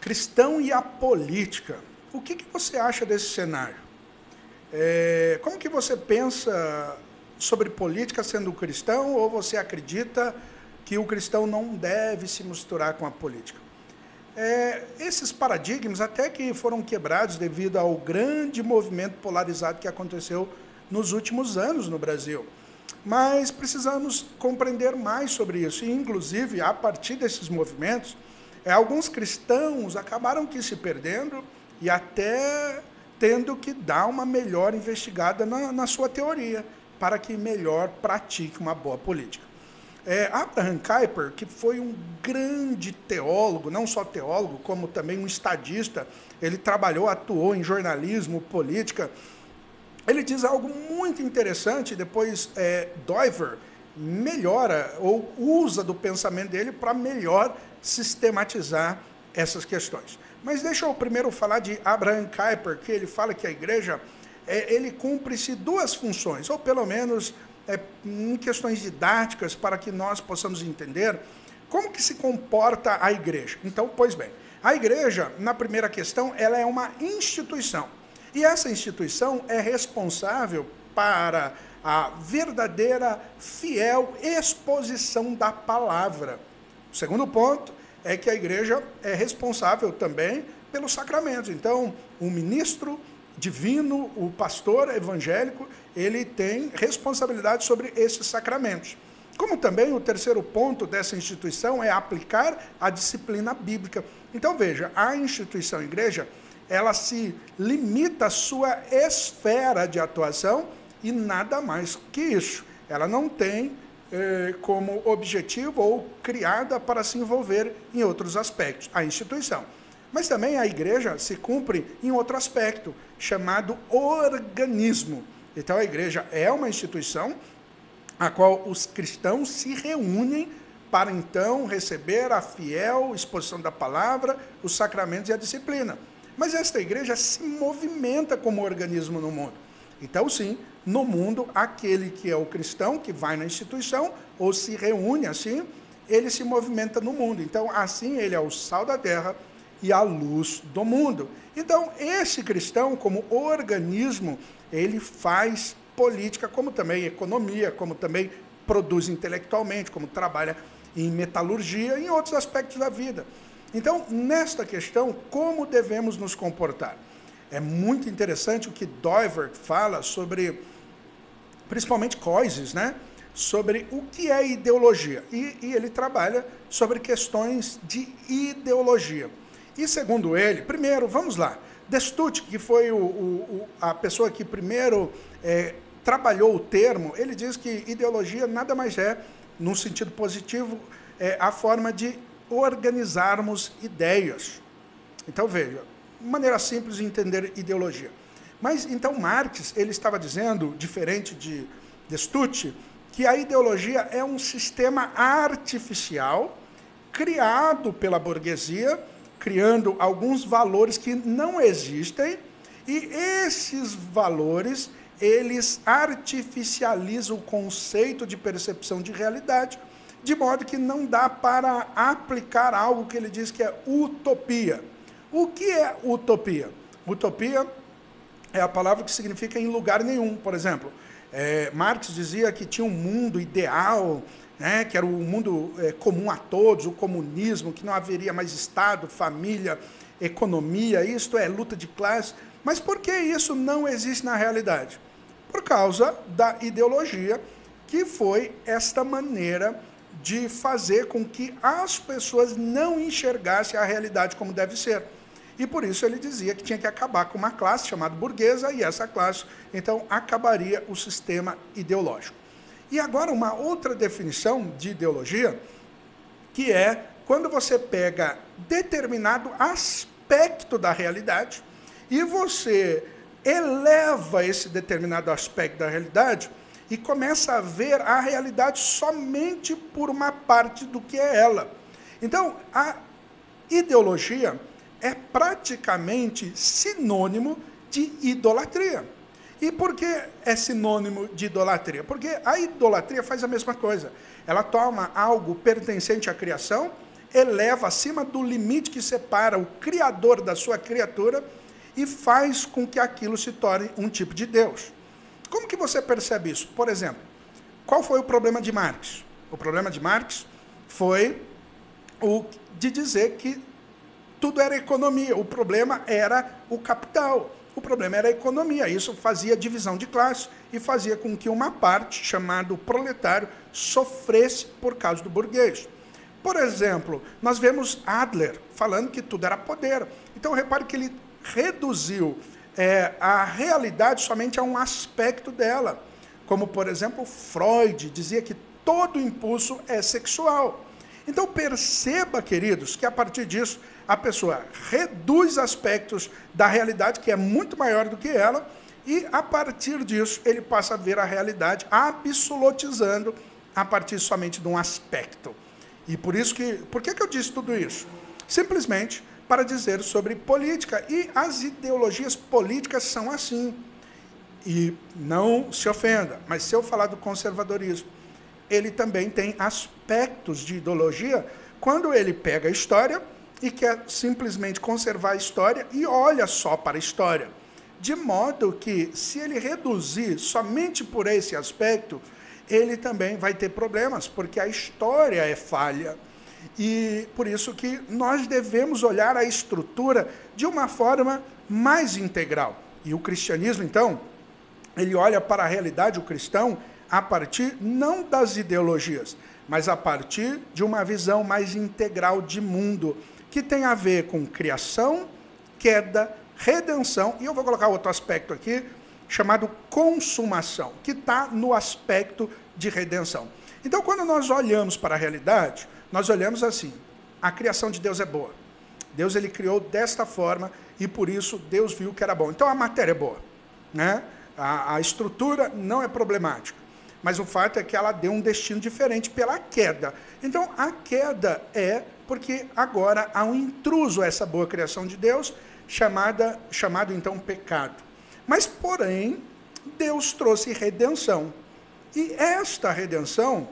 Cristão e a política. O que você acha desse cenário? Como que você pensa sobre política sendo cristão, ou você acredita que o cristão não deve se misturar com a política? Esses paradigmas até que foram quebrados devido ao grande movimento polarizado que aconteceu nos últimos anos no Brasil. Mas precisamos compreender mais sobre isso. E, inclusive, a partir desses movimentos, alguns cristãos acabaram que se perdendo e até tendo que dar uma melhor investigada na sua teoria, para que melhor pratique uma boa política. Abraham Kuyper, que foi um grande teólogo, não só teólogo, como também um estadista, ele atuou em jornalismo, política. Ele diz algo muito interessante, depois Doiver melhora ou usa do pensamento dele para melhor sistematizar essas questões. Mas deixa eu primeiro falar de Abraham Kuyper, que ele fala que a igreja ele cumpre-se duas funções, ou pelo menos em questões didáticas, para que nós possamos entender como que se comporta a igreja. Então, pois bem, a igreja, na primeira questão, ela é uma instituição. E essa instituição é responsável para a verdadeira, fiel exposição da palavra. O segundo ponto é que a igreja é responsável também pelos sacramentos. Então, o ministro divino, o pastor evangélico, ele tem responsabilidade sobre esses sacramentos. Como também o terceiro ponto dessa instituição é aplicar a disciplina bíblica. Então, veja, a instituição igreja, ela se limita à sua esfera de atuação e nada mais que isso. Ela não tem como objetivo ou criada para se envolver em outros aspectos, a instituição. Mas também a igreja se cumpre em outro aspecto, chamado organismo. Então a igreja é uma instituição a qual os cristãos se reúnem para então receber a fiel exposição da palavra, os sacramentos e a disciplina. Mas esta igreja se movimenta como organismo no mundo. Então, sim, no mundo, aquele que é o cristão, que vai na instituição, ou se reúne assim, ele se movimenta no mundo. Então, assim, ele é o sal da terra e a luz do mundo. Então, esse cristão, como organismo, ele faz política, como também economia, como também produz intelectualmente, como trabalha em metalurgia e em outros aspectos da vida. Então, nesta questão, como devemos nos comportar? É muito interessante o que Doiver fala sobre, principalmente Coises, né? Sobre o que é ideologia. E ele trabalha sobre questões de ideologia. E segundo ele, primeiro, vamos lá, Destut, que foi a pessoa que primeiro trabalhou o termo, ele diz que ideologia nada mais é, num sentido positivo, a forma de organizarmos ideias. Então, veja, maneira simples de entender ideologia. Mas, então, Marx, ele estava dizendo, diferente de Destut, que a ideologia é um sistema artificial criado pela burguesia, criando alguns valores que não existem, e esses valores, eles artificializam o conceito de percepção de realidade, de modo que não dá para aplicar algo que ele diz que é utopia. O que é utopia? Utopia é a palavra que significa em lugar nenhum. Por exemplo, Marx dizia que tinha um mundo ideal, né, que era o mundo comum a todos, o comunismo, que não haveria mais Estado, família, economia, isto é, luta de classe. Mas por que isso não existe na realidade? Por causa da ideologia, que foi esta maneira de fazer com que as pessoas não enxergassem a realidade como deve ser. E por isso ele dizia que tinha que acabar com uma classe chamada burguesa, e essa classe, então, acabaria o sistema ideológico. E agora uma outra definição de ideologia, que é quando você pega determinado aspecto da realidade e você eleva esse determinado aspecto da realidade e começa a ver a realidade somente por uma parte do que é ela. Então, a ideologia é praticamente sinônimo de idolatria. E por que é sinônimo de idolatria? Porque a idolatria faz a mesma coisa. Ela toma algo pertencente à criação eleva acima do limite que separa o Criador da sua criatura e faz com que aquilo se torne um tipo de Deus. Como que você percebe isso? Por exemplo, qual foi o problema de Marx? O problema de Marx foi o de dizer que tudo era economia, o problema era o capital, o problema era a economia. Isso fazia divisão de classe e fazia com que uma parte, chamada proletário, sofresse por causa do burguês. Por exemplo, nós vemos Adler falando que tudo era poder. Então, repare que ele reduziu a realidade somente a um aspecto dela. Como, por exemplo, Freud dizia que todo impulso é sexual. Então, perceba, queridos, que a partir disso, a pessoa reduz aspectos da realidade, que é muito maior do que ela, e, a partir disso, ele passa a ver a realidade absolutizando a partir somente de um aspecto. E por que eu disse tudo isso? Simplesmente para dizer sobre política. E as ideologias políticas são assim. E não se ofenda, mas se eu falar do conservadorismo, ele também tem aspectos de ideologia quando ele pega a história e quer simplesmente conservar a história e olha só para a história. De modo que, se ele reduzir somente por esse aspecto, ele também vai ter problemas, porque a história é falha. E por isso que nós devemos olhar a estrutura de uma forma mais integral. E o cristianismo, então, ele olha para a realidade, o cristão, a partir não das ideologias, mas a partir de uma visão mais integral de mundo, que tem a ver com criação, queda, redenção, e eu vou colocar outro aspecto aqui, chamado consumação, que está no aspecto de redenção. Então, quando nós olhamos para a realidade, nós olhamos assim, a criação de Deus é boa. Deus ele criou desta forma e por isso Deus viu que era bom. Então, a matéria é boa, né? A estrutura não é problemática, mas o fato é que ela deu um destino diferente pela queda. Então, a queda é porque agora há um intruso a essa boa criação de Deus, chamado então pecado. Mas, porém, Deus trouxe redenção. E esta redenção,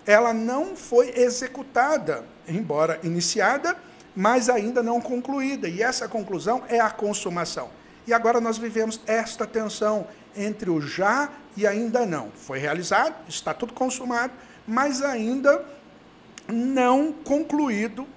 ela não foi executada, embora iniciada, mas ainda não concluída. E essa conclusão é a consumação. E agora nós vivemos esta tensão entre o já e ainda não. Foi realizado, está tudo consumado, mas ainda não concluído,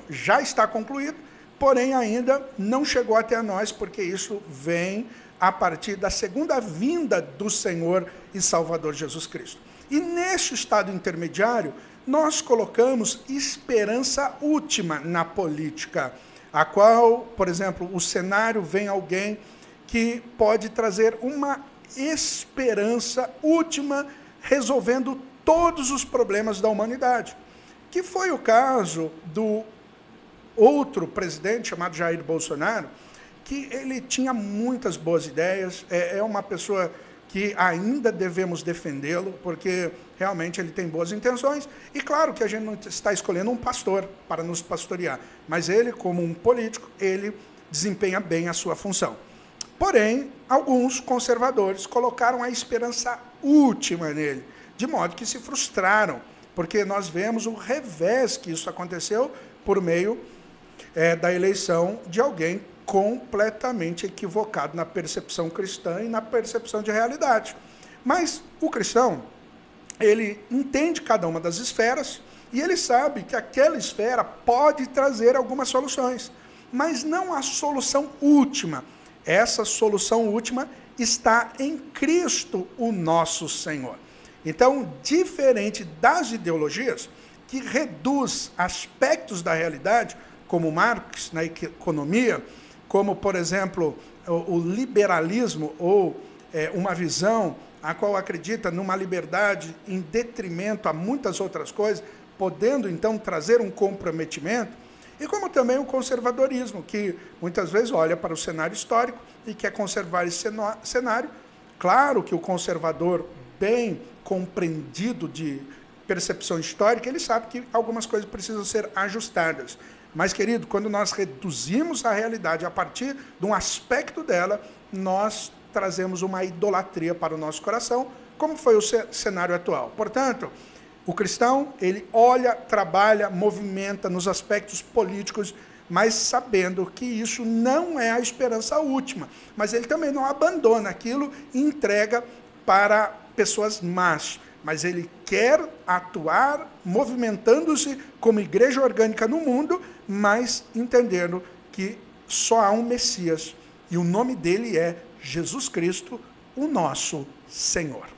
já está concluído, porém ainda não chegou até nós, porque isso vem a partir da segunda vinda do Senhor e Salvador Jesus Cristo. E neste estado intermediário, nós colocamos esperança última na política, a qual, por exemplo, o cenário vem alguém que pode trazer uma esperança última, resolvendo todos os problemas da humanidade, que foi o caso do outro presidente, chamado Jair Bolsonaro, que ele tinha muitas boas ideias, é uma pessoa que ainda devemos defendê-lo, porque realmente ele tem boas intenções, e claro que a gente não está escolhendo um pastor para nos pastorear, mas ele, como um político, ele desempenha bem a sua função. Porém, alguns conservadores colocaram a esperança última nele, de modo que se frustraram, porque nós vemos o revés que isso aconteceu por meio da eleição de alguém completamente equivocado na percepção cristã e na percepção de realidade. Mas o cristão, ele entende cada uma das esferas e ele sabe que aquela esfera pode trazer algumas soluções, mas não a solução última. Essa solução última está em Cristo, o nosso Senhor. Então, diferente das ideologias que reduz aspectos da realidade, como Marx na economia, como, por exemplo, o liberalismo, ou uma visão a qual acredita numa liberdade em detrimento a muitas outras coisas, podendo, então, trazer um comprometimento, e como também o conservadorismo, que muitas vezes olha para o cenário histórico e quer conservar esse cenário. Claro que o conservador, bem compreendido de percepção histórica, ele sabe que algumas coisas precisam ser ajustadas. Mas, querido, quando nós reduzimos a realidade a partir de um aspecto dela, nós trazemos uma idolatria para o nosso coração, como foi o cenário atual. Portanto, O cristão, ele olha, trabalha, movimenta nos aspectos políticos, mas sabendo que isso não é a esperança última. Mas ele também não abandona aquilo e entrega para pessoas más. Mas ele quer atuar, movimentando-se como igreja orgânica no mundo, mas entendendo que só há um Messias. E o nome dele é Jesus Cristo, o nosso Senhor.